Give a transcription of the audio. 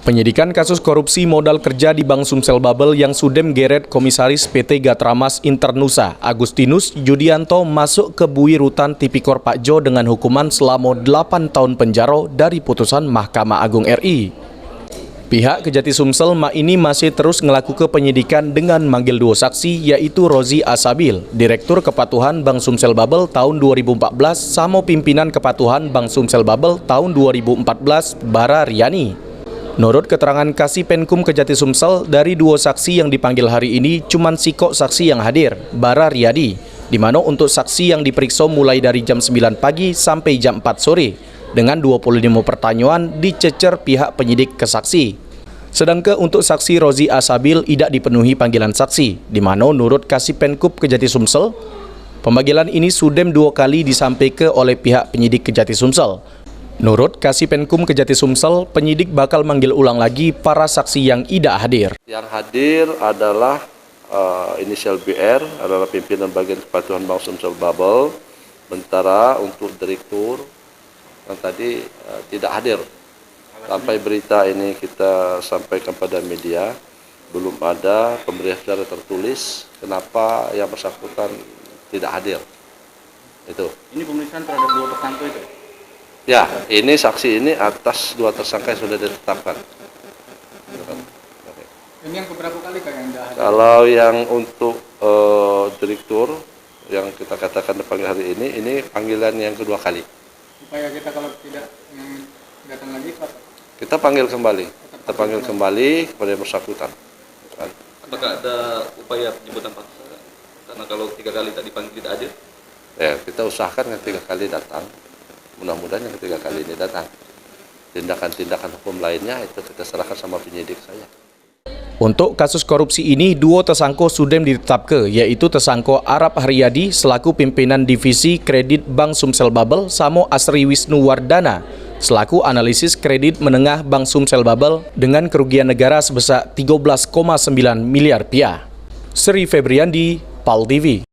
Penyidikan kasus korupsi modal kerja di Bank Sumsel Bubble yang Sudem Geret Komisaris PT Gatramas Internusa Agustinus Yudianto masuk ke bui rutan Tipikor Pak Jo dengan hukuman selama 8 tahun penjara dari putusan Mahkamah Agung RI. Pihak Kejati Sumsel ini masih terus ngelakukan penyidikan dengan manggil dua saksi yaitu Rozi Asabil, Direktur Kepatuhan Bank Sumsel Bubble tahun 2014 sama pimpinan Kepatuhan Bank Sumsel Bubble tahun 2014 Bara Riani. Menurut keterangan Kasih Penkum Kejati Sumsel, dari dua saksi yang dipanggil hari ini cuman sikok saksi yang hadir, Bara Riyadi, di mana untuk saksi yang diperiksa mulai dari jam 9 pagi sampai jam 4 sore, dengan 25 pertanyaan dicecer pihak penyidik ke saksi. Sedangkan untuk saksi Rozi Asabil tidak dipenuhi panggilan saksi, di mana menurut Kasih Penkum Kejati Sumsel, pemanggilan ini Sudem 2 kali disampaikan oleh pihak penyidik Kejati Sumsel. Menurut Kasih Penkum Kejati Sumsel, penyidik bakal manggil ulang lagi para saksi yang tidak hadir. Yang hadir adalah inisial BR, adalah pimpinan bagian kepatuhan Bank Sumsel Bubble, sementara untuk direktur yang tadi tidak hadir. Sampai berita ini kita sampaikan pada media, belum ada pemberian secara tertulis kenapa yang bersangkutan tidak hadir. Itu. Ini pemeriksaan terhadap dua tersangka itu? Ya, ini saksi ini atas dua tersangka yang sudah ditetapkan. Ini yang keberapa kali Kak yang tidak hadir? Kalau yang untuk direktur yang kita katakan dipanggil hari ini panggilan yang kedua kali. Supaya kita kalau tidak datang lagi, Pak? Kita panggil kembali. Kita panggil kembali kepada yang bersangkutan. Apakah ada upaya penjemputan paksa? Karena kalau 3 kali tak dipanggil tidak hadir? Ya, kita usahakan yang 3 kali datang. Mudah-mudahan yang 3 kali ini datang. Tindakan-tindakan hukum lainnya itu kita serahkan sama penyidik saya. Untuk kasus korupsi ini, dua tersangka Sudem ditetapkan, yaitu tersangka Arab Haryadi selaku pimpinan divisi kredit Bank Sumsel Bubble sama Asri Wisnu Wardana selaku analisis kredit menengah Bank Sumsel Bubble dengan kerugian negara sebesar 13,9 miliar rupiah. Sri Febriandi, PAL TV.